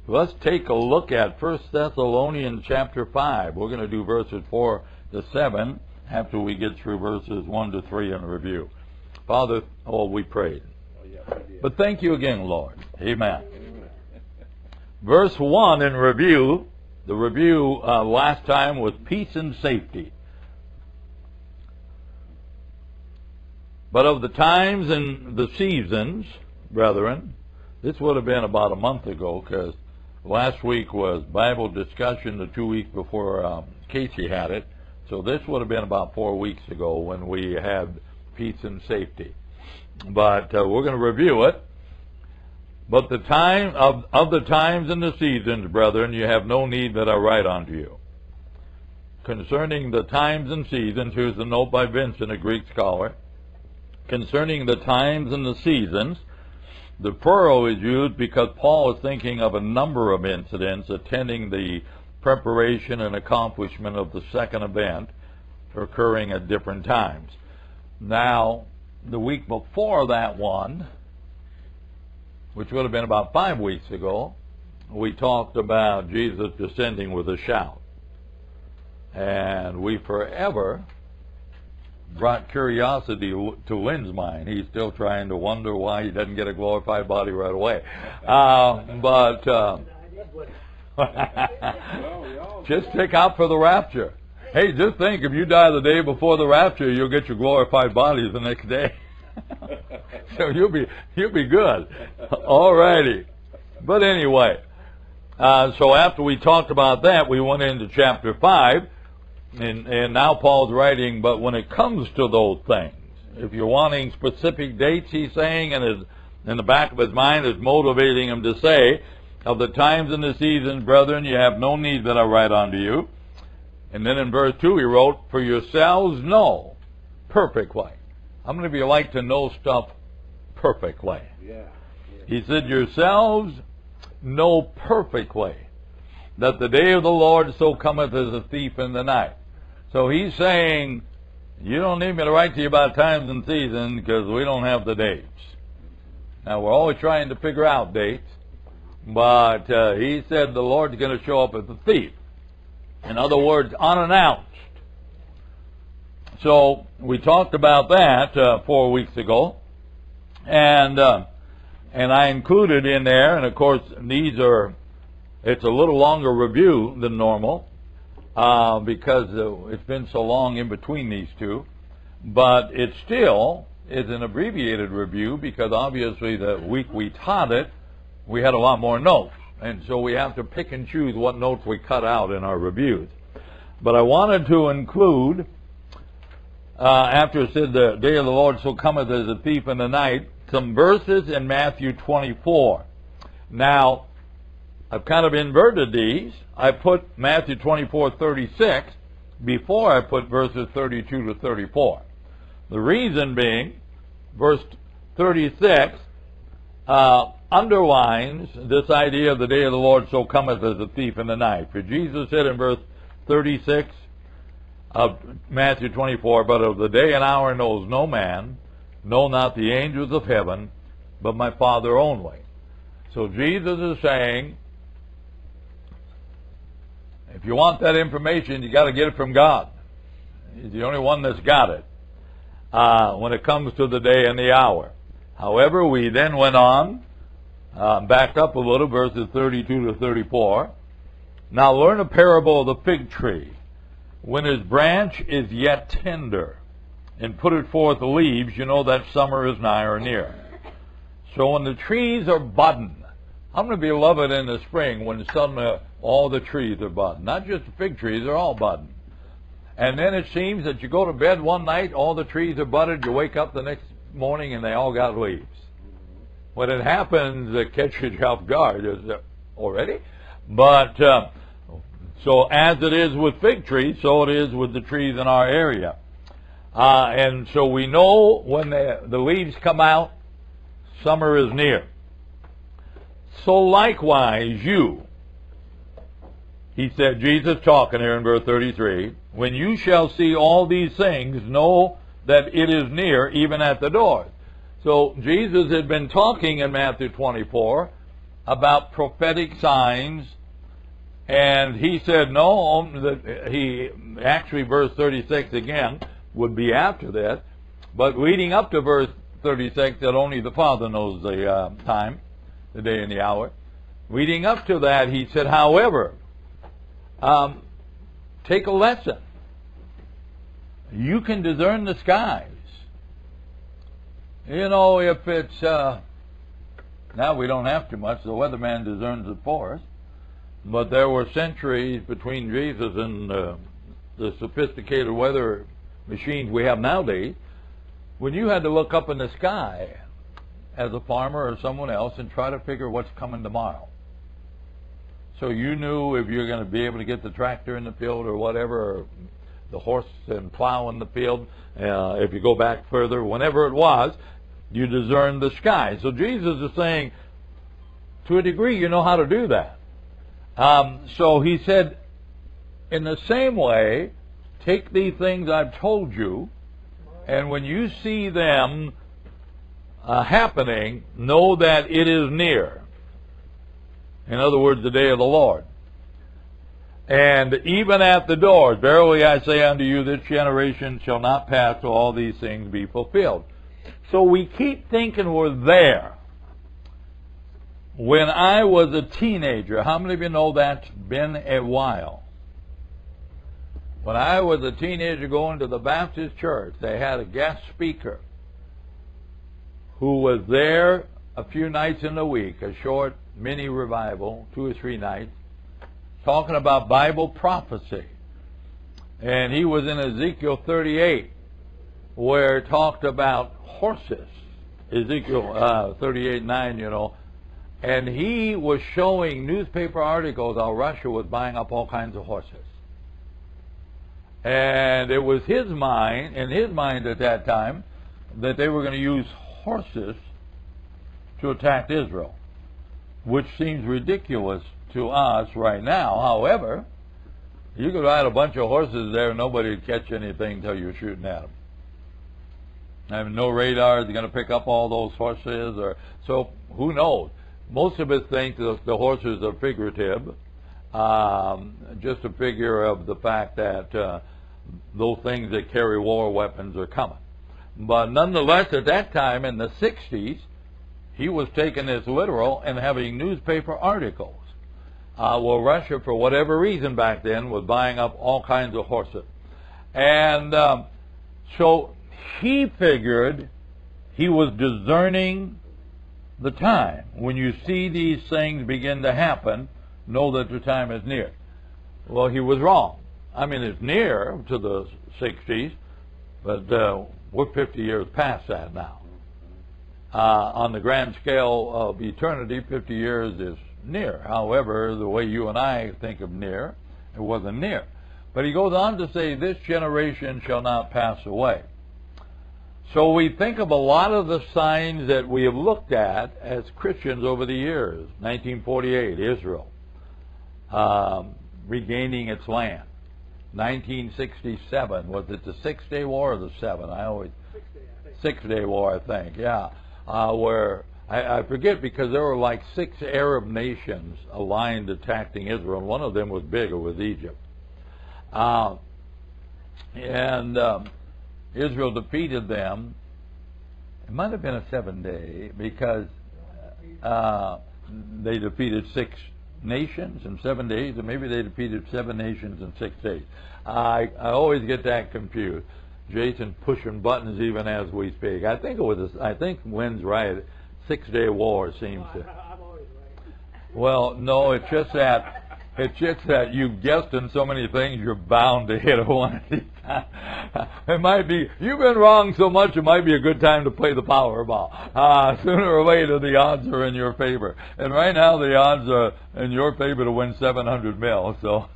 Let's take a look at 1 Thessalonians chapter 5. We're going to do verses 4 to 7 after we get through verses 1 to 3 in review. Father, we prayed. But thank you again, Lord. Amen. Verse 1 in review. The review last time was peace and safety. But of the times and the seasons, brethren, this would have been about a month ago, because last week was Bible discussion the 2 weeks before Casey had it. So this would have been about 4 weeks ago when we had peace and safety. But we're going to review it. But the time of the times and the seasons, brethren, you have no need that I write unto you. Concerning the times and seasons, here's a note by Vincent, a Greek scholar. Concerning the times and the seasons, the plural is used because Paul is thinking of a number of incidents attending the preparation and accomplishment of the second event occurring at different times. Now, the week before that one, which would have been about 5 weeks ago, we talked about Jesus descending with a shout. And we forever brought curiosity to Lynn's mind. He's still trying to wonder why he doesn't get a glorified body right away. Just take out for the rapture. Hey, just think, if you die the day before the rapture, you'll get your glorified bodies the next day. So you'll be good. All righty. But anyway, so after we talked about that, we went into chapter 5, and now Paul's writing, but when it comes to those things, if you're wanting specific dates, he's saying, and in the back of his mind is motivating him to say, of the times and the seasons, brethren, you have no need that I write unto you. And then in verse 2 he wrote, for yourselves know perfectly. How many of you like to know stuff perfectly? Yeah. He said, yourselves know perfectly that the day of the Lord so cometh as a thief in the night. So he's saying, you don't need me to write to you about times and seasons because we don't have the dates. Now, we're always trying to figure out dates, but he said the Lord's going to show up as a thief. In other words, unannounced. So we talked about that 4 weeks ago, and I included in there, and of course it's a little longer review than normal because it's been so long in between these two, but it still is an abbreviated review because obviously the week we taught it, we had a lot more notes, and so we have to pick and choose what notes we cut out in our reviews. But I wanted to include, after it said the day of the Lord so cometh as a thief in the night, some verses in Matthew 24. Now, I've kind of inverted these. I put Matthew 24:36 before I put verses 32 to 34. The reason being, verse 36 underlines this idea of the day of the Lord so cometh as a thief in the night. For Jesus said in verse 36 of Matthew 24, but of the day and hour knows no man, no, not the angels of heaven, but my Father only. So Jesus is saying, if you want that information, you got to get it from God. He's the only one that's got it when it comes to the day and the hour. However, we then went on, backed up a little, verses 32 to 34. Now learn a parable of the fig tree. When his branch is yet tender, and putteth forth the leaves, you know that summer is nigh or near. So when the trees are budding, I'm going to be loving in the spring when suddenly all the trees are budding. Not just the fig trees, they're all budding. And then it seems that you go to bed one night, all the trees are budded, you wake up the next morning and they all got leaves. When it happens, it catches you off guard. Already? But, so as it is with fig trees, so it is with the trees in our area. And so we know when the leaves come out, summer is near. So likewise you, he said, Jesus talking here in verse 33, when you shall see all these things, know that it is near, even at the doors. So Jesus had been talking in Matthew 24 about prophetic signs, and he said no, that he actually, verse 36 again would be after that, but leading up to verse 36, that only the Father knows the time, the day and the hour. Leading up to that, he said, however, take a lesson. You can discern the skies. You know, if it's, now we don't have too much, the weatherman discerns it for us, but there were centuries between Jesus and the sophisticated weather machines we have nowadays, when you had to look up in the sky as a farmer or someone else and try to figure what's coming tomorrow. So you knew if you're going to be able to get the tractor in the field or whatever, or the horse and plow in the field, if you go back further, whenever it was, you discern the sky. So Jesus is saying, to a degree, you know how to do that. So he said, in the same way, take these things I've told you, and when you see them happening, know that it is near. In other words, the day of the Lord. And even at the doors, verily I say unto you, this generation shall not pass till all these things be fulfilled. So we keep thinking we're there. When I was a teenager, how many of you know that's been a while? When I was a teenager going to the Baptist church, they had a guest speaker who was there a few nights in the week, a short mini revival, 2 or 3 nights, talking about Bible prophecy. And he was in Ezekiel 38, where it talked about horses. Ezekiel 38:9, you know. And he was showing newspaper articles how Russia was buying up all kinds of horses. And it was in his mind at that time, that they were going to use horses to attack Israel, which seems ridiculous to us right now. However, you could ride a bunch of horses there and nobody would catch anything until you're shooting at them. I mean, no radar is going to pick up all those horses, or so who knows? Most of us think that the horses are figurative, just a figure of the fact that those things that carry war weapons are coming. But nonetheless, at that time in the 60s, he was taking this literal and having newspaper articles. Well, Russia, for whatever reason back then, was buying up all kinds of horses. And so he figured he was discerning the time. When you see these things begin to happen, know that the time is near. Well, he was wrong. I mean, it's near to the 60s, but we're 50 years past that now. On the grand scale of eternity, 50 years is near. However, the way you and I think of near, it wasn't near. But he goes on to say, this generation shall not pass away. So we think of a lot of the signs that we have looked at as Christians over the years. 1948, Israel regaining its land. 1967, was it the 6-Day War or the 7? Six-Day War, I think, yeah. Where I forget, because there were like 6 Arab nations aligned attacking Israel, and one of them was bigger, was Egypt. Israel defeated them. It might have been a 7-day, because they defeated 6 nations in 7 days, or maybe they defeated 7 nations in 6 days. I always get that confused. Jason pushing buttons even as we speak. I think Wynn's right. 6-Day War seems to. I'm always right. Well, no, it's just that you've guessed in so many things, you're bound to hit one at a time. It might be, you've been wrong so much, it might be a good time to play the Powerball. Sooner or later, the odds are in your favor. And right now, the odds are in your favor to win $700 million. So,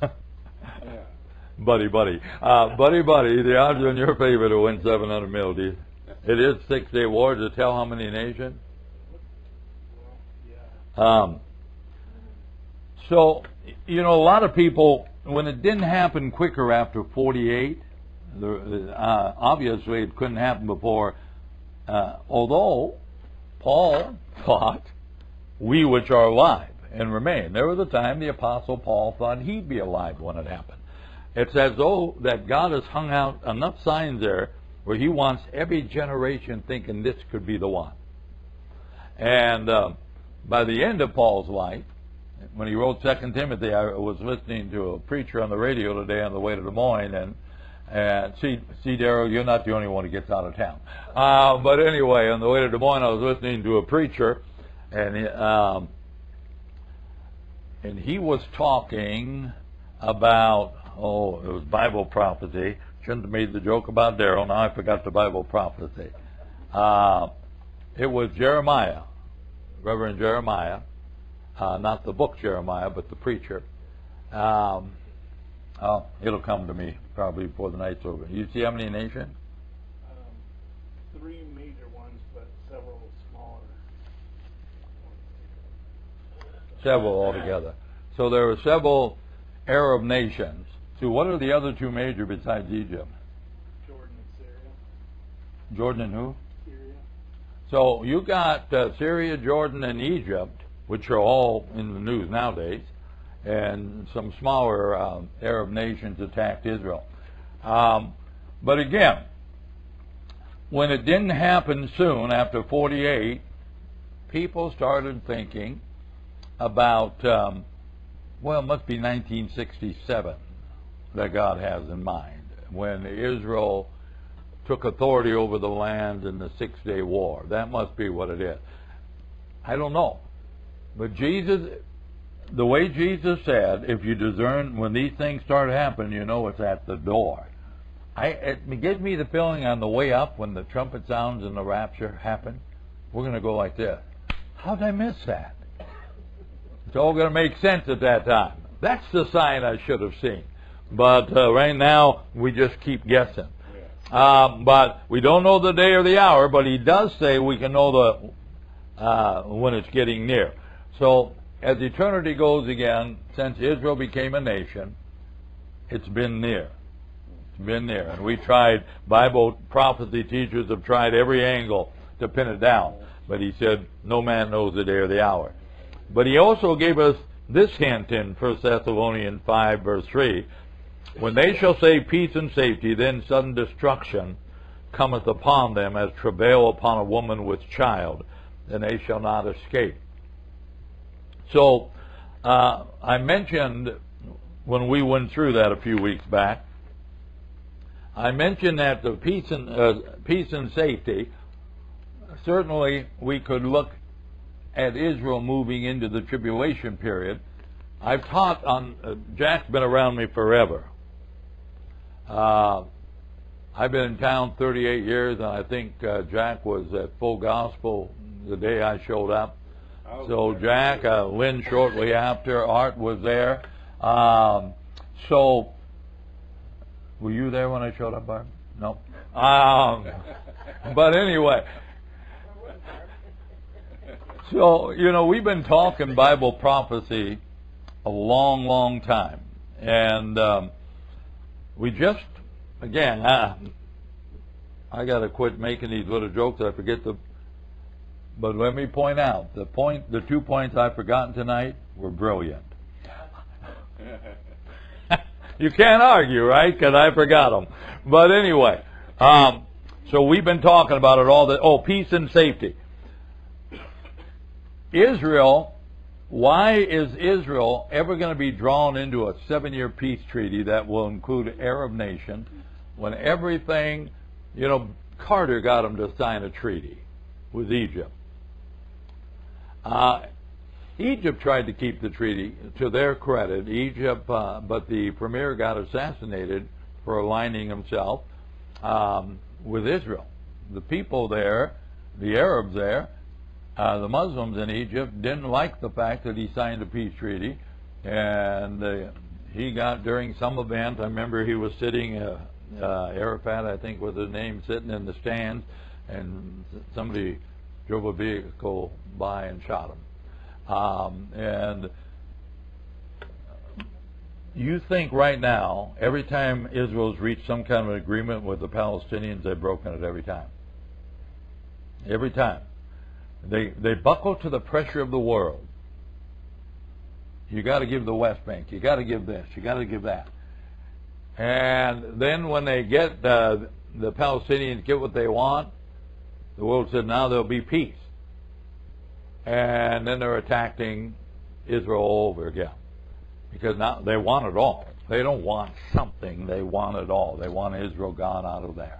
buddy, the odds are in your favor to win $700 million. It is 6-Day War. To tell how many nations? So, you know, a lot of people, when it didn't happen quicker after 48, obviously it couldn't happen before, although Paul thought, we which are alive. and remain. There was a time the Apostle Paul thought he'd be alive when it happened. It's as though that God has hung out enough signs there where he wants every generation thinking this could be the one. And by the end of Paul's life, when he wrote 2 Timothy, I was listening to a preacher on the radio today on the way to Des Moines, and see, Darrell, you're not the only one who gets out of town. But anyway, on the way to Des Moines, I was listening to a preacher, and he was talking about, it was Bible prophecy. Shouldn't have made the joke about Darrell. Now I forgot the Bible prophecy. It was Jeremiah, Reverend Jeremiah, not the book Jeremiah, but the preacher. It'll come to me probably before the night's over. You see how many nations? 3 major ones, but several smaller. Several altogether. So there were several Arab nations. So what are the other 2 major besides Egypt? Jordan and Syria. Jordan and who? Syria. So you got Syria, Jordan, and Egypt, which are all in the news nowadays, and some smaller Arab nations attacked Israel. But again, when it didn't happen soon, after 48, people started thinking about, it must be 1967 that God has in mind, when Israel took authority over the land in the 6-day war. That must be what it is. I don't know. But Jesus, the way Jesus said, if you discern when these things start happening, you know it's at the door. It gives me the feeling on the way up when the trumpet sounds and the rapture happen, we're going to go like this. How did I miss that? It's all going to make sense at that time. That's the sign I should have seen. But right now, we just keep guessing. But we don't know the day or the hour, but he does say we can know when it's getting near. So, as eternity goes again, since Israel became a nation, it's been near. It's been near. And we tried, Bible prophecy teachers have tried every angle to pin it down. But he said, no man knows the day or the hour. But he also gave us this hint in 1 Thessalonians 5, verse 3. When they shall say peace and safety, then sudden destruction cometh upon them as travail upon a woman with child, and they shall not escape. So, I mentioned when we went through that a few weeks back, I mentioned that the peace and safety, certainly we could look at Israel moving into the tribulation period. I've taught on, Jack's been around me forever. I've been in town 38 years, and I think Jack was at Full Gospel the day I showed up. So Jack, Lynn shortly after, Art was there. So, were you there when I showed up, Barb? No. But anyway, so, we've been talking Bible prophecy a long, long time. And we just, again, I got to quit making these little jokes. I forget but let me point out, the 2 points I've forgotten tonight were brilliant. You can't argue, right? Because I forgot them. But anyway, so we've been talking about it all. Peace and safety. Israel, why is Israel ever going to be drawn into a 7-year peace treaty that will include Arab nations when everything, Carter got them to sign a treaty with Egypt. Egypt tried to keep the treaty, to their credit. Egypt, but the premier got assassinated for aligning himself with Israel. The people there, the Arabs there, the Muslims in Egypt didn't like the fact that he signed a peace treaty, and he got, during some event, I remember he was sitting, Arafat I think was his name, sitting in the stands, and somebody drove a vehicle by and shot him. And you think right now, every time Israel's reached some kind of agreement with the Palestinians, they've broken it every time. Every time. They buckle to the pressure of the world. You got to give the West Bank. You got to give this. You got to give that. And then when they get the Palestinians get what they want, the world said now there'll be peace. And then they're attacking Israel all over again, because now they want it all. They don't want something. They want it all. They want Israel gone out of there.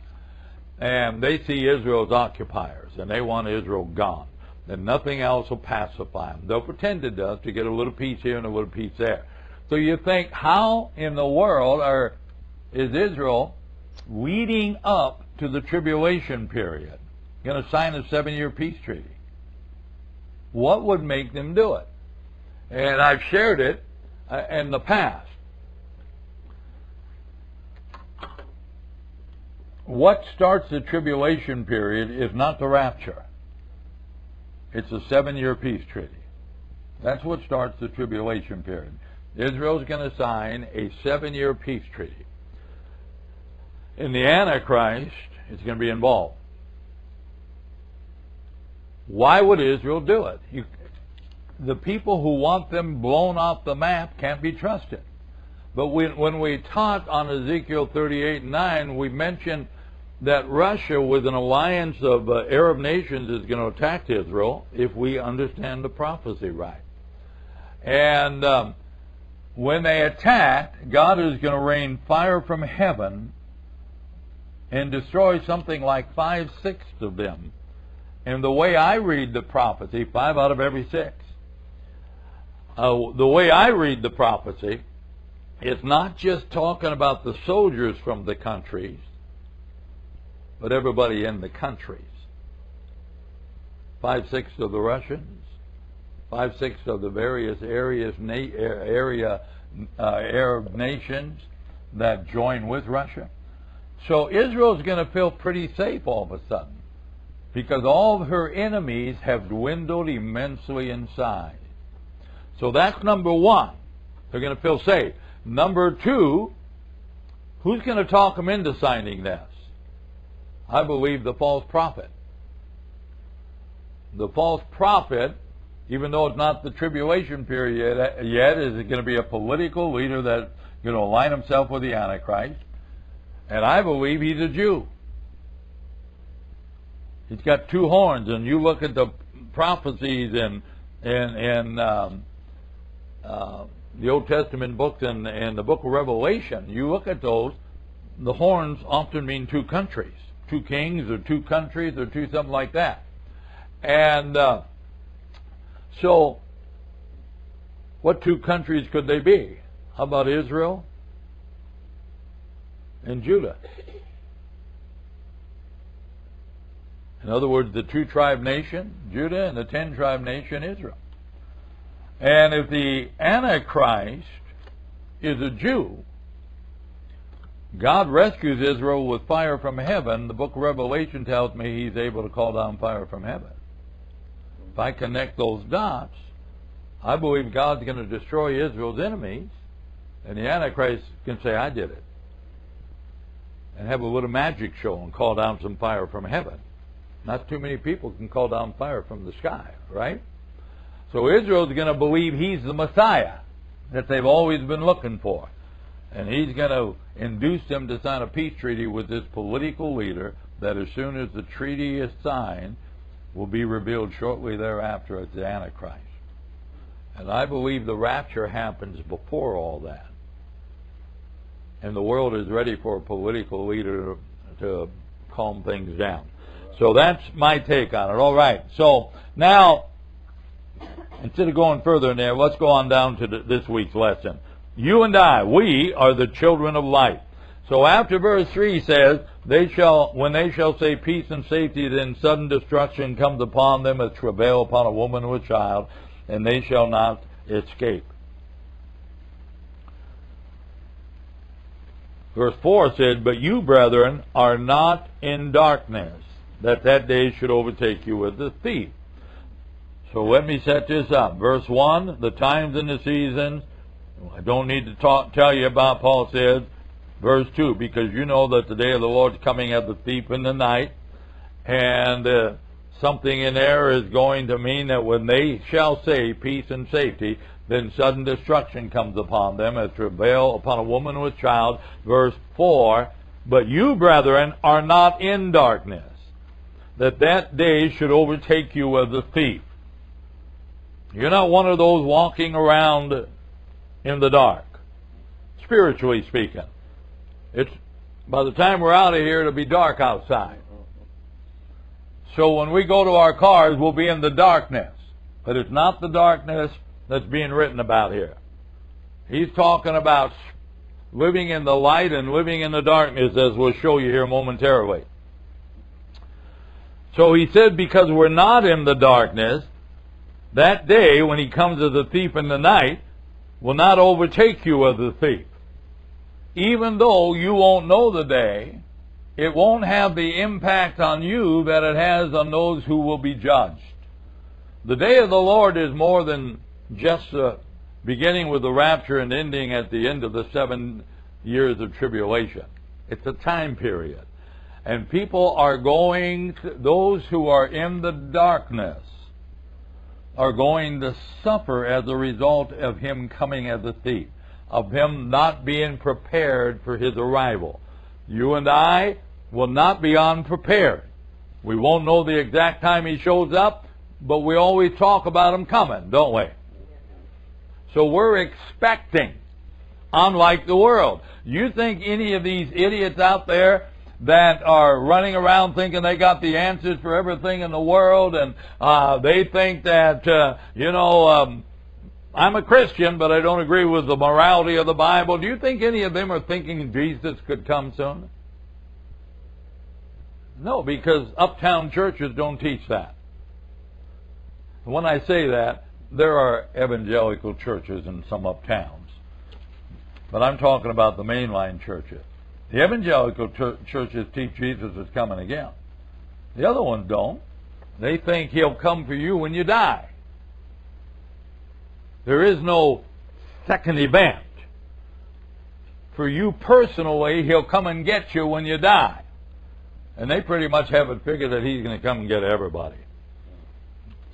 And they see Israel as occupiers, and they want Israel gone. Then nothing else will pacify them. They'll pretend it does to get a little peace here and a little peace there. So you think, how in the world is Israel leading up to the tribulation period going to sign a 7-year peace treaty? What would make them do it? And I've shared it in the past. What starts the tribulation period is not the rapture. It's a 7-year peace treaty. That's what starts the tribulation period. Israel's going to sign a 7-year peace treaty. And the Antichrist is going to be involved. Why would Israel do it? The people who want them blown off the map can't be trusted. But when we taught on Ezekiel 38:9, we mentioned that Russia, with an alliance of Arab nations, is going to attack Israel if we understand the prophecy right. And when they attack, God is going to rain fire from heaven and destroy something like 5/6 of them. And the way I read the prophecy, 5 out of every 6, the way I read the prophecy, it's not just talking about the soldiers from the countries, but everybody in the countries. 5/6 of the Russians, 5/6 of the various Arab nations that join with Russia. So Israel's going to feel pretty safe all of a sudden, because all of her enemies have dwindled immensely in size. So that's number one. They're going to feel safe. Number two, who's going to talk them into signing this? I believe the false prophet. The false prophet, even though it's not the tribulation period yet, is going to be a political leader that's going to align himself with the Antichrist. And I believe he's a Jew. He's got 2 horns, and you look at the prophecies in the Old Testament books and the book of Revelation. You look at those, the horns often mean 2 countries, 2 kings, or 2 countries, or 2 something like that. And so, what 2 countries could they be? How about Israel and Judah? In other words, the 2-tribe nation, Judah, and the 10-tribe nation, Israel. And if the Antichrist is a Jew, God rescues Israel with fire from heaven. The book of Revelation tells me he's able to call down fire from heaven. If I connect those dots, I believe God's going to destroy Israel's enemies, and the Antichrist can say, I did it, and have a little magic show and call down some fire from heaven. Not too many people can call down fire from the sky, right? So Israel's going to believe he's the Messiah that they've always been looking for. And he's going to induce them to sign a peace treaty with this political leader that as soon as the treaty is signed will be revealed shortly thereafter as the Antichrist. And I believe the rapture happens before all that. And the world is ready for a political leader to calm things down. So that's my take on it. All right. So now, instead of going further in there, let's go on down to this week's lesson. You and I, we are the children of light. So after verse 3 says, when they shall say peace and safety, then sudden destruction comes upon them as travail upon a woman with child, and they shall not escape. Verse 4 said, but you, brethren, are not in darkness, that day should overtake you as a thief. So let me set this up. Verse 1, the times and the seasons, I don't need to tell you about, Paul says. Verse 2, because you know that the day of the Lord is coming as a thief in the night, and something in there is going to mean that when they shall say peace and safety, then sudden destruction comes upon them as travail upon a woman with child. Verse 4, but you, brethren, are not in darkness, that day should overtake you as a thief. You're not one of those walking around in the dark, spiritually speaking. It's by the time we're out of here, it'll be dark outside. So when we go to our cars, we'll be in the darkness. But it's not the darkness that's being written about here. He's talking about living in the light and living in the darkness, as we'll show you here momentarily. So he said, because we're not in the darkness, that day when he comes as a thief in the night will not overtake you as a thief. Even though you won't know the day, it won't have the impact on you that it has on those who will be judged. The day of the Lord is more than just beginning with the rapture and ending at the end of the 7 years of tribulation. It's a time period. And people are those who are in the darkness are going to suffer as a result of him coming as a thief, of him not being prepared for his arrival. You and I will not be unprepared. We won't know the exact time he shows up, but we always talk about him coming, don't we? So we're expecting, unlike the world. You think any of these idiots out there that are running around thinking they got the answers for everything in the world, and they think that, I'm a Christian, but I don't agree with the morality of the Bible. Do you think any of them are thinking Jesus could come soon? No, because uptown churches don't teach that. When I say that, there are evangelical churches in some uptowns, but I'm talking about the mainline churches. The evangelical churches teach Jesus is coming again. The other ones don't. They think he'll come for you when you die. There is no second event. For you personally, he'll come and get you when you die. And they pretty much have it figured that he's going to come and get everybody.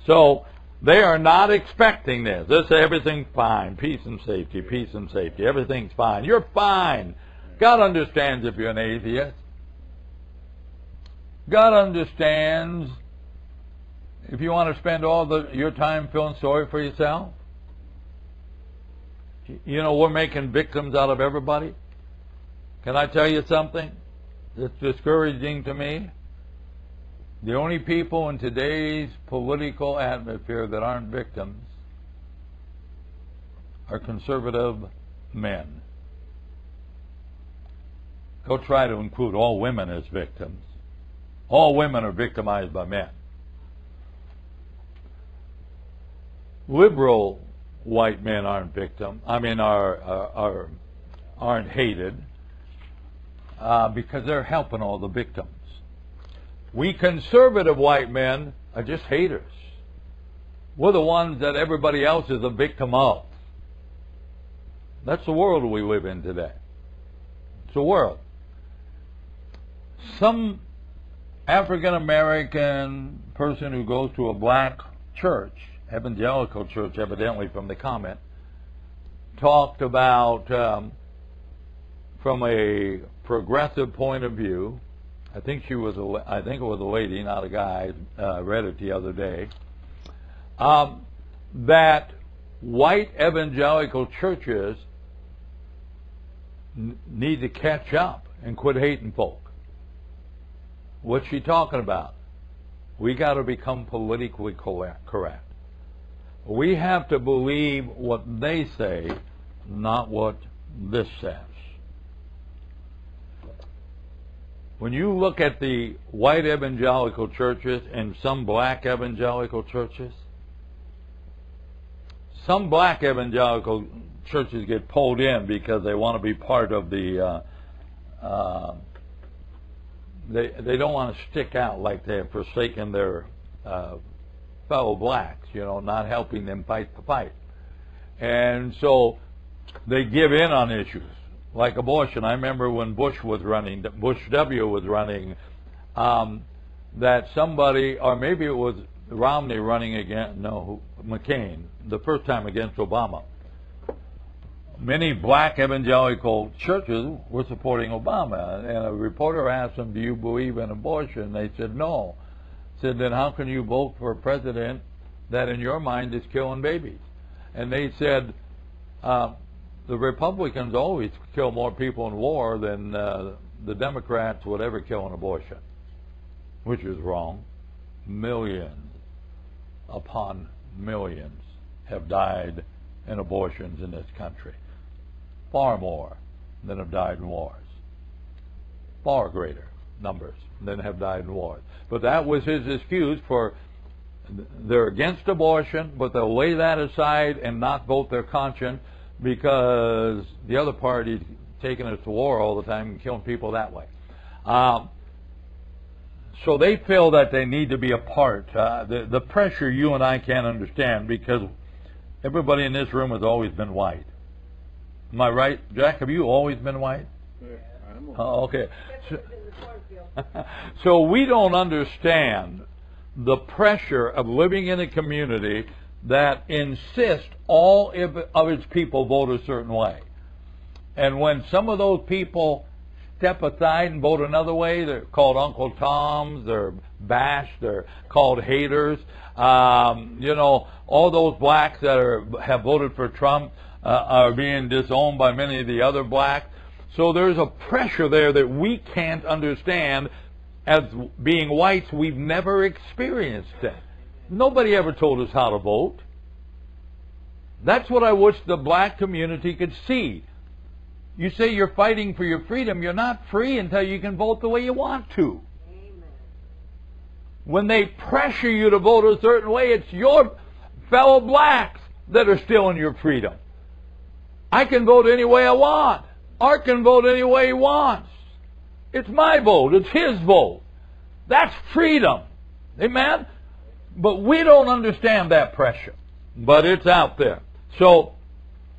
So they are not expecting this. They say everything's fine. Peace and safety, peace and safety. Everything's fine. You're fine. God understands if you're an atheist. God understands if you want to spend all your time feeling sorry for yourself. You know, we're making victims out of everybody. Can I tell you something that's discouraging to me? The only people in today's political atmosphere that aren't victims are conservative men. Go try to include all women as victims. All women are victimized by men. Liberal white men aren't aren't hated because they're helping all the victims. We conservative white men are just haters. We're the ones that everybody else is a victim of. That's the world we live in today. It's a world. Some African American person who goes to a black church, evangelical church, evidently from the comment, talked about from a progressive point of view. I think it was a lady, not a guy. Read it the other day. That white evangelical churches need to catch up and quit hating folk. What's she talking about? We got to become politically correct. We have to believe what they say, not what this says. When you look at the white evangelical churches and some black evangelical churches, some black evangelical churches get pulled in because they want to be part of the they don't want to stick out like they have forsaken their fellow blacks, not helping them fight the fight. And so they give in on issues like abortion. I remember when Bush W was running, that somebody, or maybe it was Romney running against, McCain, the first time against Obama, many black evangelical churches were supporting Obama. And a reporter asked them, do you believe in abortion? They said no. Said, then how can you vote for a president that in your mind is killing babies? And they said, the Republicans always kill more people in war than the Democrats would ever kill in abortion, which is wrong. Millions upon millions have died in abortions in this country. Far more than have died in wars. Far greater numbers than have died in wars. But that was his excuse for they're against abortion, but they'll lay that aside and not vote their conscience because the other party's taking us to war all the time and killing people that way. So they feel that they need to be a part. The pressure you and I can't understand because everybody in this room has always been white. Am I right? Jack, have you always been white? Yeah, I'm okay. So we don't understand the pressure of living in a community that insists all of its people vote a certain way. And when some of those people step aside and vote another way, they're called Uncle Toms, they're bashed, they're called haters. All those blacks that have voted for Trump are being disowned by many of the other blacks. So there's a pressure there that we can't understand. As being whites, we've never experienced it. Nobody ever told us how to vote. That's what I wish the black community could see. You say you're fighting for your freedom. You're not free until you can vote the way you want to. Amen. When they pressure you to vote a certain way, it's your fellow blacks that are stealing your freedom. I can vote any way I want. Art can vote any way he wants. It's my vote. It's his vote. That's freedom. Amen? But we don't understand that pressure. But it's out there. So,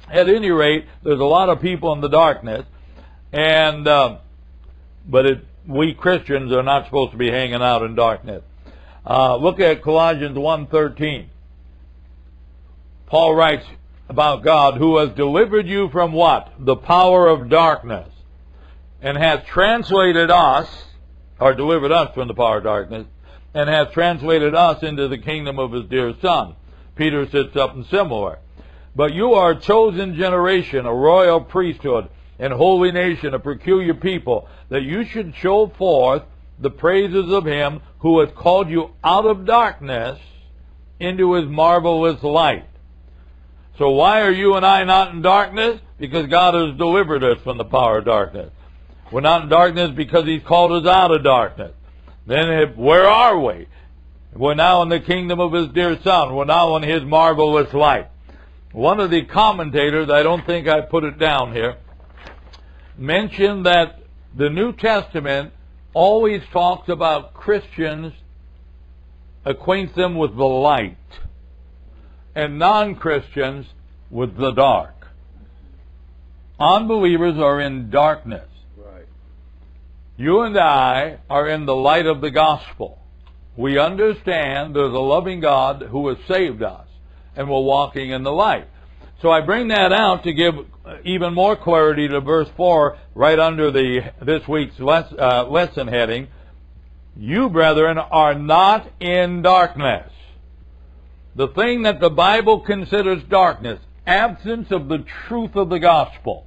at any rate, there's a lot of people in the darkness, and we Christians are not supposed to be hanging out in darkness. Look at Colossians 1:13. Paul writes about God, who has delivered you from what? The power of darkness, and has translated us, or delivered us from the power of darkness, and has translated us into the kingdom of his dear Son. Peter said something similar. But you are a chosen generation, a royal priesthood, and holy nation, a peculiar people, that you should show forth the praises of him who has called you out of darkness into his marvelous light. So why are you and I not in darkness? Because God has delivered us from the power of darkness. We're not in darkness because he's called us out of darkness. Then where are we? We're now in the kingdom of his dear Son. We're now in his marvelous light. One of the commentators, I don't think I put it down here, mentioned that the New Testament always talks about Christians, acquaints them with the light, and non-Christians with the dark. Unbelievers are in darkness. Right. You and I are in the light of the gospel. We understand there's a loving God who has saved us, and we're walking in the light. So I bring that out to give even more clarity to verse 4 right under this week's lesson heading. You, brethren, are not in darkness. The thing that the Bible considers darkness, absence of the truth of the gospel.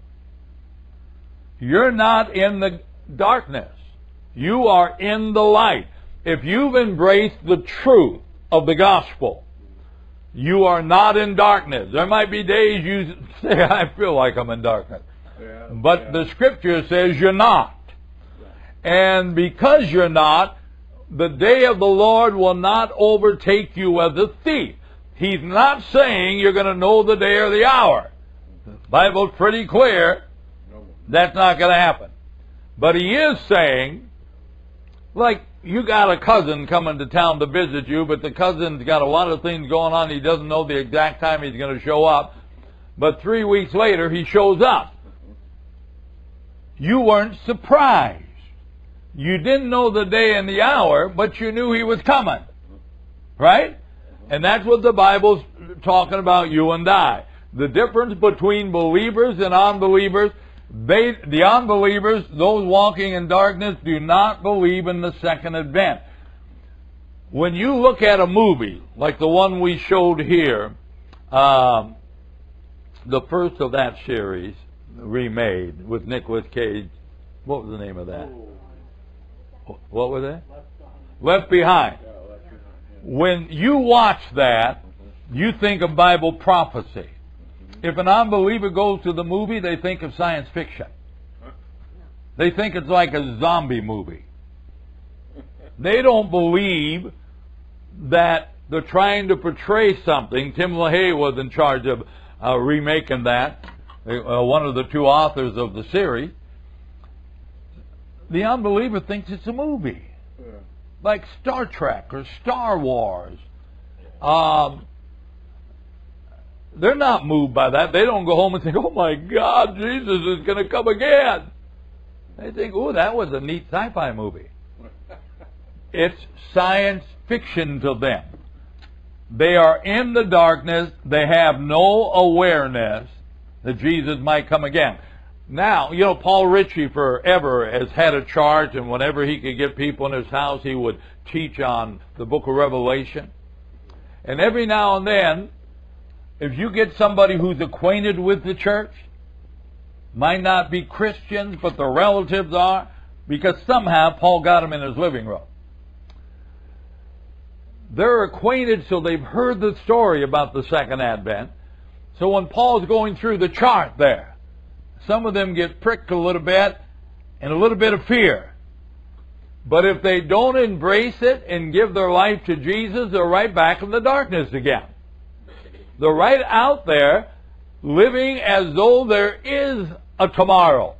You're not in the darkness. You are in the light. If you've embraced the truth of the gospel, you are not in darkness. There might be days you say, I feel like I'm in darkness. But the Scripture says you're not. And because you're not, the day of the Lord will not overtake you as a thief. He's not saying you're going to know the day or the hour. The Bible's pretty clear that's not going to happen. But he is saying, like, you got a cousin coming to town to visit you, but the cousin's got a lot of things going on. He doesn't know the exact time he's going to show up. But 3 weeks later, he shows up. You weren't surprised. You didn't know the day and the hour, but you knew he was coming. Right? And that's what the Bible's talking about, you and I. The difference between believers and unbelievers, the unbelievers, those walking in darkness, do not believe in the second advent. When you look at a movie, like the one we showed here, the first of that series, remade, with Nicolas Cage, what was the name of that? What was it? Left Behind. When you watch that, you think of Bible prophecy. If an unbeliever goes to the movie, they think of science fiction. They think it's like a zombie movie. They don't believe that they're trying to portray something. Tim LaHaye was in charge of remaking that, one of the two authors of the series. The unbeliever thinks it's a movie. Like Star Trek or Star Wars. They're not moved by that. They don't go home and think, oh my God, Jesus is going to come again. They think, oh, that was a neat sci-fi movie. It's science fiction to them. They are in the darkness. They have no awareness that Jesus might come again. Now, you know, Paul Ritchie forever has had a charge, and whenever he could get people in his house, he would teach on the book of Revelation. And every now and then, if you get somebody who's acquainted with the church, might not be Christians, but the relatives are, because somehow Paul got them in his living room. They're acquainted, so they've heard the story about the second advent. So when Paul's going through the chart there, some of them get pricked a little bit and a little bit of fear. But if they don't embrace it and give their life to Jesus, they're right back in the darkness again. They're right out there living as though there is a tomorrow.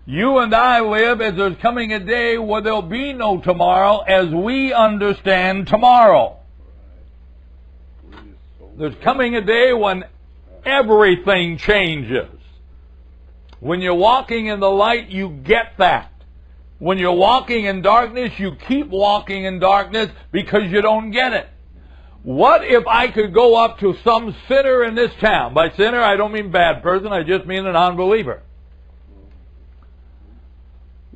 You and I live as there's coming a day where there'll be no tomorrow as we understand tomorrow. There's coming a day when everything changes. When you're walking in the light, you get that. When you're walking in darkness, you keep walking in darkness because you don't get it. What if I could go up to some sinner in this town? By sinner, I don't mean bad person, I just mean an unbeliever.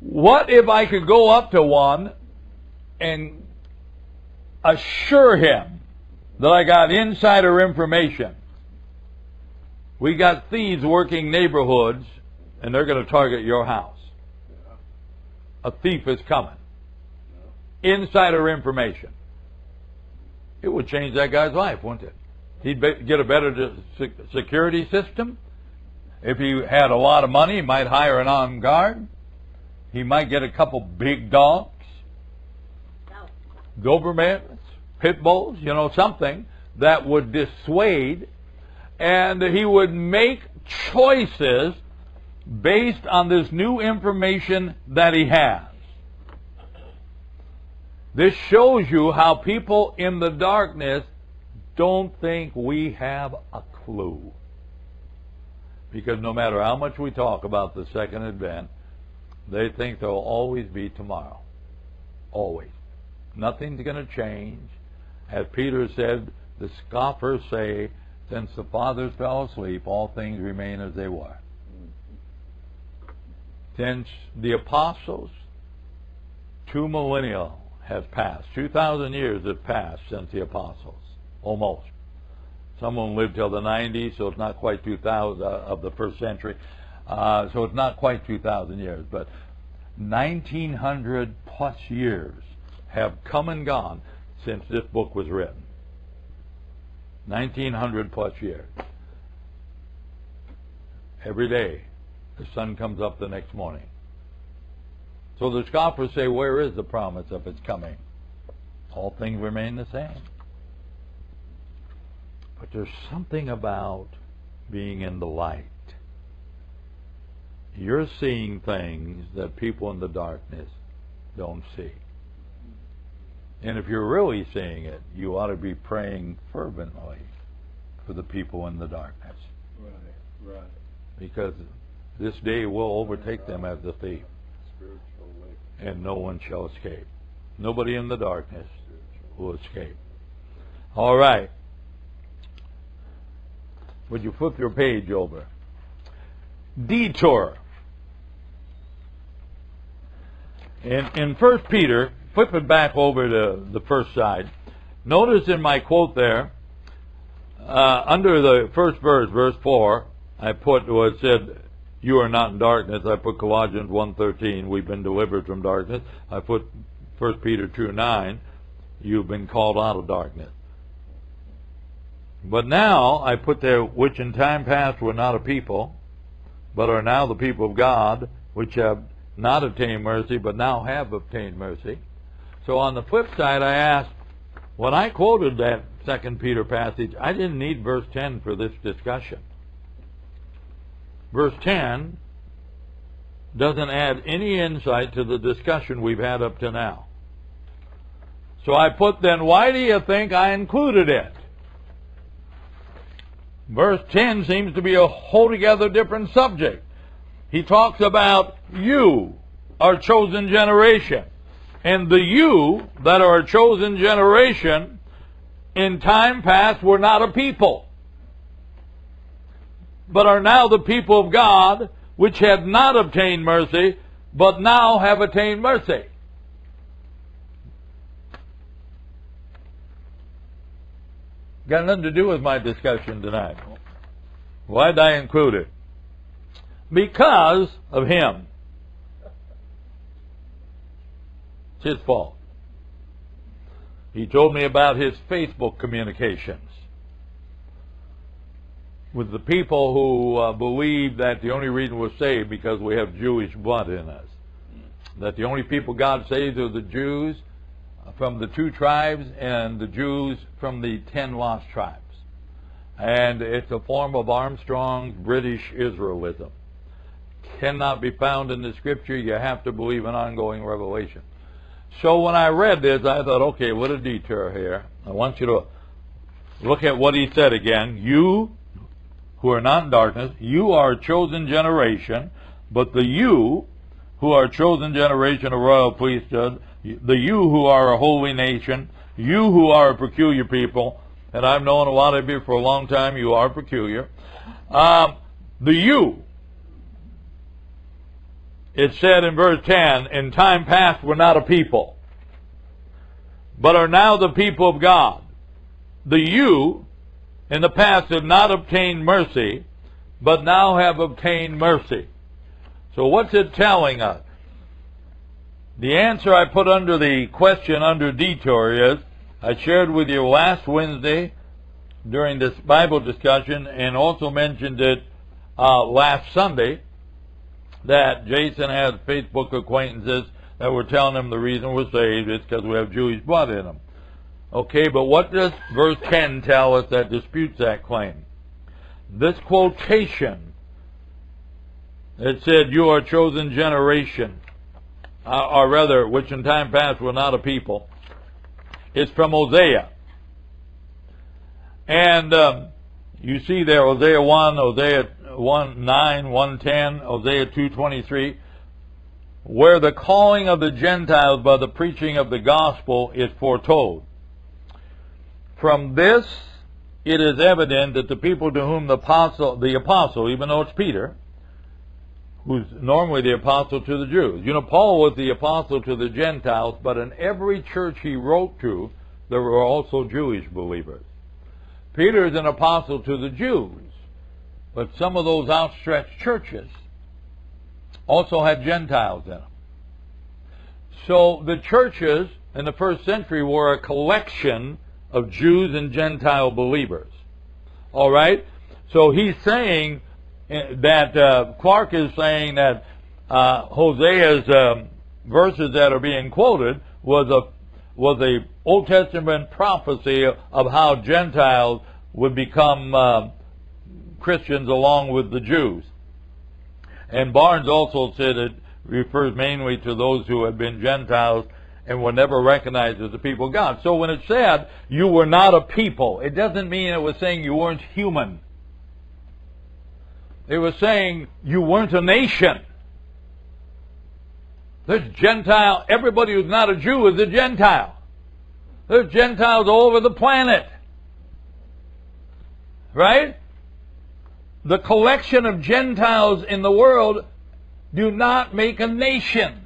What if I could go up to one and assure him that I got insider information? We got thieves working neighborhoods, and they're going to target your house. A thief is coming. Insider information. It would change that guy's life, wouldn't it? He'd get a better security system. If he had a lot of money, he might hire an armed guard. He might get a couple big dogs, Dobermans, pit bulls, something that would dissuade, and he would make choices based on this new information that he has. This shows you how people in the darkness don't think we have a clue. Because no matter how much we talk about the second advent, they think there will always be tomorrow. Always. Nothing's going to change. As Peter said, the scoffers say, since the fathers fell asleep, all things remain as they were. Since the apostles, 2 millennia have passed. 2,000 years have passed since the apostles. Almost. Someone lived till the 90s, so it's not quite 2,000 of the first century. So it's not quite 2,000 years, but 1,900 plus years have come and gone since this book was written. 1,900 plus years. Every day, the sun comes up the next morning. So the scoffers say, where is the promise of its coming? All things remain the same. But there's something about being in the light. You're seeing things that people in the darkness don't see. And if you're really seeing it, you ought to be praying fervently for the people in the darkness. Right. Because this day will overtake them as a thief. And no one shall escape. Nobody in the darkness will escape. All right. Would you flip your page over? Detour. In 1 Peter, flip it back over to the first side. Notice in my quote there, under the first verse, verse 4, I put what said, "You are not in darkness." I put Colossians 1:13, "We've been delivered from darkness." I put 1 Peter 2:9, "You've been called out of darkness." But now I put there, "Which in time past were not a people, but are now the people of God, which have not obtained mercy, but now have obtained mercy." So on the flip side, I asked, when I quoted that 2 Peter passage, I didn't need verse 10 for this discussion. Verse 10 doesn't add any insight to the discussion we've had up to now. So I put, then why do you think I included it? Verse 10 seems to be a altogether different subject. He talks about you, our chosen generation. And the you that are a chosen generation in time past were not a people, but are now the people of God, which had not obtained mercy, but now have attained mercy. Got nothing to do with my discussion tonight. Why did I include it? Because of him. It's his fault. He told me about his Facebook communications with the people who believe that the only reason we're saved because we have Jewish blood in us. That the only people God saves are the Jews from the 2 tribes and the Jews from the 10 lost tribes. And it's a form of Armstrong's British Israelism. Cannot be found in the Scripture. You have to believe in ongoing revelation. So when I read this, I thought, okay, what a detour here. I want you to look at what he said again. You who are not in darkness, you are a chosen generation, but the you who are a chosen generation, a royal priesthood, the you who are a holy nation, you who are a peculiar people, and I've known a lot of you for a long time, you are peculiar. The you, it said in verse 10, in time past were not a people, but are now the people of God. The you in the past have not obtained mercy, but now have obtained mercy. So what's it telling us? The answer I put under the question under detour is, I shared with you last Wednesday during this Bible discussion, and also mentioned it last Sunday, that Jason has Facebook acquaintances that were telling him the reason we're saved is because we have Jewish blood in them. Okay, but what does verse 10 tell us that disputes that claim? This quotation, it said, you are a chosen generation, or rather, which in time past were not a people, is from Hosea. And you see there, Hosea 1, Hosea 1:9, 1:10, Hosea 2:23, where the calling of the Gentiles by the preaching of the gospel is foretold. From this, it is evident that the people to whom the apostle, even though it's Peter, who's normally the apostle to the Jews. You know, Paul was the apostle to the Gentiles, but in every church he wrote to, there were also Jewish believers. Peter is an apostle to the Jews, but some of those outstretched churches also had Gentiles in them. So the churches in the first century were a collection of Jews and Gentile believers. All right? So he's saying that, Clark is saying that Hosea's verses that are being quoted was a Old Testament prophecy of how Gentiles would become Christians along with the Jews. And Barnes also said it refers mainly to those who had been Gentiles and were never recognized as the people of God. So when it said you were not a people, it doesn't mean it was saying you weren't human. It was saying you weren't a nation. There's Gentile, everybody who's not a Jew is a Gentile. There's Gentiles all over the planet. Right? The collection of Gentiles in the world do not make a nation,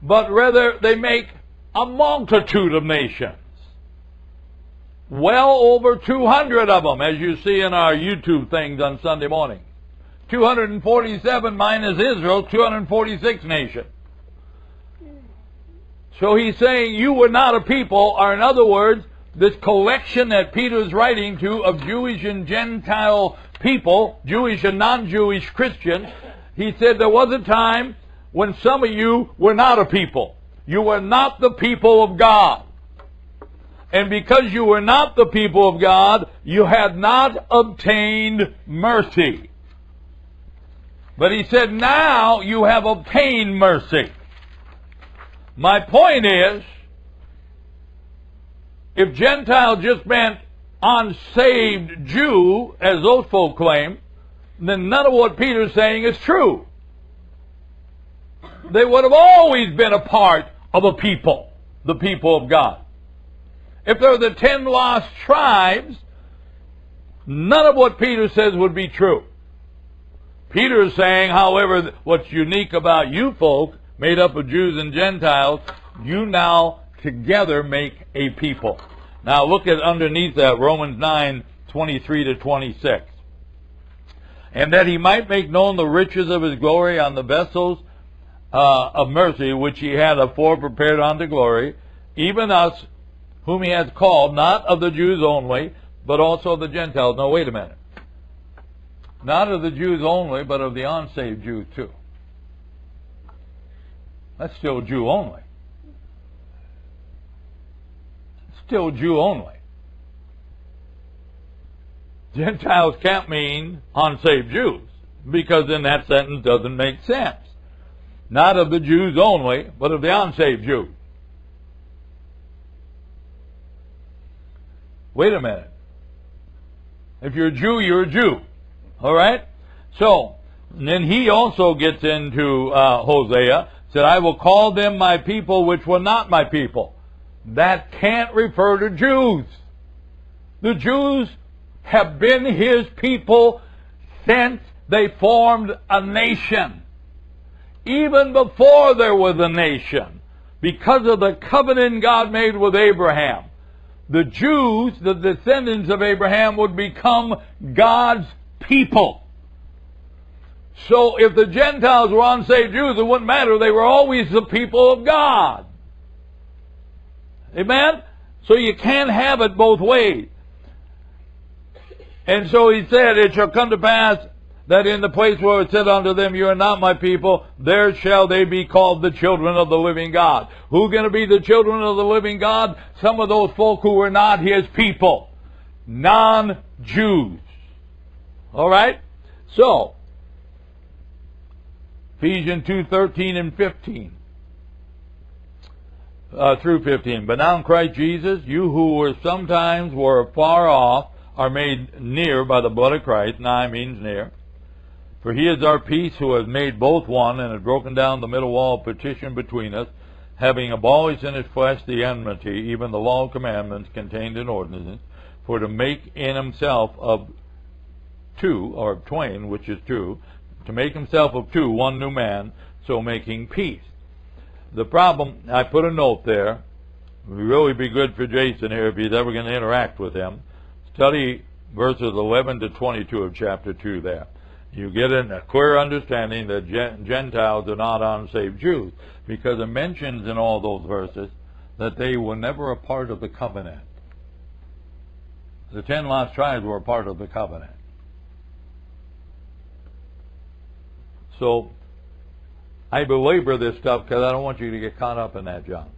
but rather they make a multitude of nations. Well over 200 of them, as you see in our YouTube things on Sunday morning. 247 minus Israel, 246 nations. So he's saying you were not a people, or in other words, this collection that Peter's writing to of Jewish and Gentile people, Jewish and non-Jewish Christians, he said there was a time when some of you were not a people. You were not the people of God. And because you were not the people of God, you had not obtained mercy. But he said, now you have obtained mercy. My point is, if Gentile just meant unsaved Jew, as those folk claim, then none of what Peter's saying is true. They would have always been a part of a people, the people of God. If they're the 10 lost tribes, none of what Peter says would be true. Peter is saying, however, what's unique about you folk, made up of Jews and Gentiles, you now together make a people. Now look at underneath that, Romans 9:23 to 26. And that he might make known the riches of his glory on the vessels of mercy, which he had afore prepared unto glory, even us whom he has called, not of the Jews only, but also of the Gentiles. No, wait a minute. Not of the Jews only, but of the unsaved Jews too. That's still Jew only. Still Jew only. Gentiles can't mean unsaved Jews, because then that sentence doesn't make sense. Not of the Jews only, but of the unsaved Jews. Wait a minute. If you're a Jew, you're a Jew. All right? So, and then he also gets into Hosea, said, I will call them my people which were not my people. That can't refer to Jews. The Jews have been his people since they formed a nation. Even before there was a nation, because of the covenant God made with Abraham, the Jews, the descendants of Abraham, would become God's people. So if the Gentiles were unsaved Jews, it wouldn't matter. They were always the people of God. Amen? So you can't have it both ways. And so he said, it shall come to pass that in the place where it said unto them, you are not my people, there shall they be called the children of the living God. Who are going to be the children of the living God? Some of those folk who were not his people. Non-Jews. All right? So, Ephesians 2:13 and 15. Through 15. But now in Christ Jesus, you who were sometimes were far off, are made near by the blood of Christ. Nigh means near. For he is our peace, who has made both one, and has broken down the middle wall of partition between us, having abolished in his flesh the enmity, even the law of commandments contained in ordinances, for to make in himself of two, or of twain, which is two, to make himself of two, one new man, so making peace. The problem, I put a note there, it would really be good for Jason here if he's ever going to interact with him. Study verses 11 to 22 of chapter 2 there. You get a clear understanding that Gentiles are not unsaved Jews, because it mentions in all those verses that they were never a part of the covenant. The 10 lost tribes were a part of the covenant. So, I belabor this stuff because I don't want you to get caught up in that junk.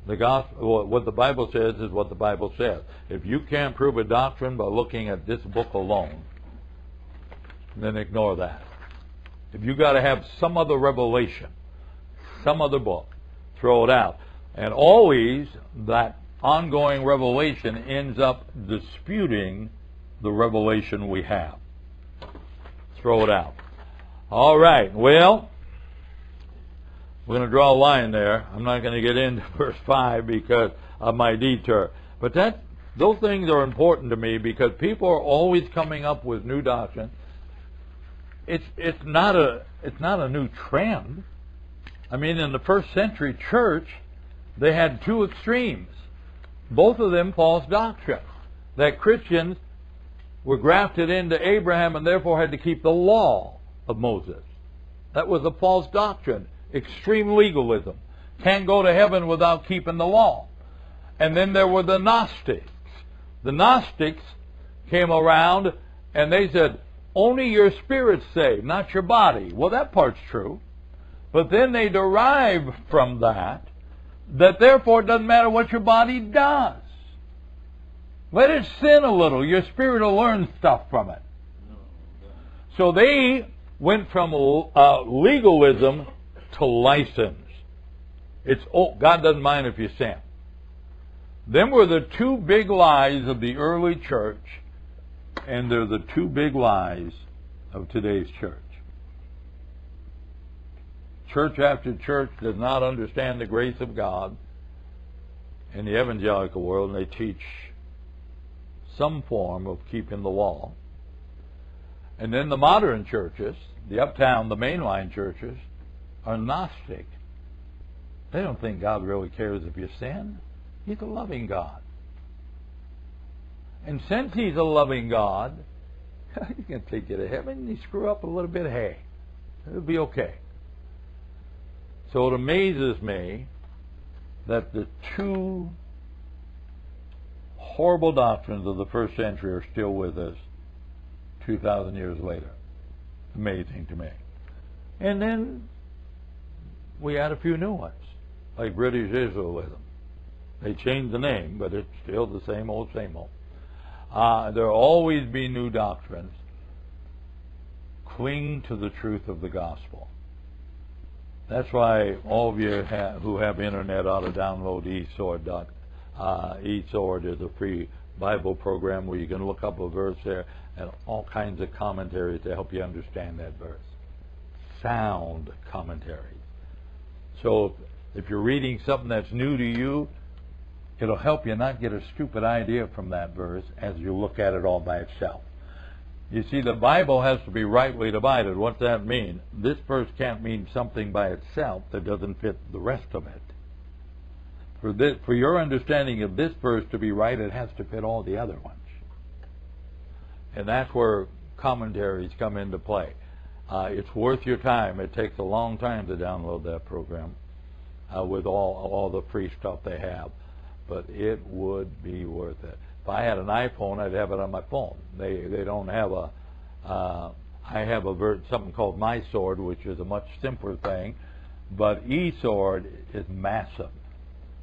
The gospel, what the Bible says is what the Bible says. If you can't prove a doctrine by looking at this book alone, then ignore that. If you got to have some other revelation, some other book, throw it out. And always that ongoing revelation ends up disputing the revelation we have. Throw it out. All right, well, we're going to draw a line there. I'm not going to get into verse 5 because of my detour. But that Those things are important to me because people are always coming up with new doctrine. It's not a new trend. I mean, in the first century church, they had two extremes. Both of them false doctrine. That Christians were grafted into Abraham and therefore had to keep the law of Moses. That was a false doctrine. Extreme legalism. Can't go to heaven without keeping the law. And then there were the Gnostics. The Gnostics came around and they said, only your spirit's saved, not your body. Well, that part's true. But then they derive from that therefore it doesn't matter what your body does. Let it sin a little. Your spirit will learn stuff from it. So they went from legalism to license. It's, God doesn't mind if you sin. Them were the two big lies of the early church, and they're the two big lies of today's church. Church after church does not understand the grace of God in the evangelical world, and they teach some form of keeping the law. And then the modern churches, the uptown, the mainline churches, are Gnostic. They don't think God really cares if you sin. He's a loving God. And since He's a loving God, He's going to take you to heaven. You screw up a little bit, hey, it'll be okay. So it amazes me that the two horrible doctrines of the first century are still with us 2,000 years later. Amazing to me. And then we add a few new ones, like British Israelism. They changed the name, but it's still the same old, same old. There will always be new doctrines. Cling to the truth of the gospel. That's why all of you who have internet ought to download eSword. eSword is a free Bible program where you can look up a verse there and all kinds of commentaries to help you understand that verse. Sound commentaries. So if you're reading something that's new to you, it'll help you not get a stupid idea from that verse as you look at it all by itself. You see, the Bible has to be rightly divided. What's that mean? This verse can't mean something by itself that doesn't fit the rest of it. For your understanding of this verse to be right, it has to fit all the other ones. And that's where commentaries come into play. It's worth your time. It takes a long time to download that program with all the free stuff they have. But it would be worth it. If I had an iPhone, I'd have it on my phone. They don't have a... I have something called My Sword, which is a much simpler thing. But eSword is massive.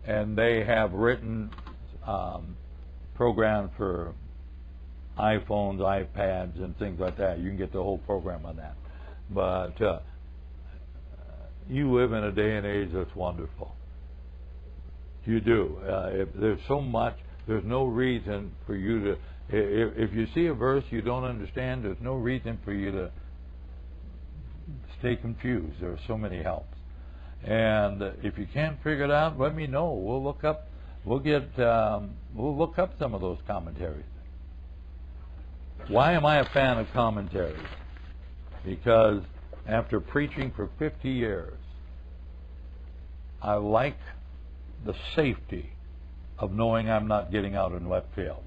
And they have written programs for iPhones, iPads, and things like that. You can get the whole program on that. But you live in a day and age that's wonderful. You do. If there's so much, there's no reason for you to... If you see a verse you don't understand, there's no reason for you to stay confused. There are so many helps. And if you can't figure it out, let me know. We'll look up some of those commentaries. Why am I a fan of commentaries? Because after preaching for 50 years, I like the safety of knowing I'm not getting out in left field,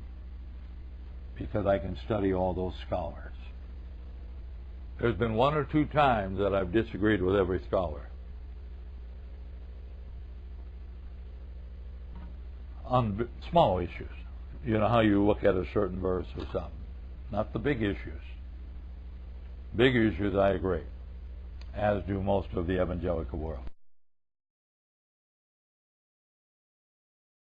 because I can study all those scholars. There's been one or two times that I've disagreed with every scholar on small issues. You know how you look at a certain verse or something. Not the big issues. Big issues I agree, as do most of the evangelical world.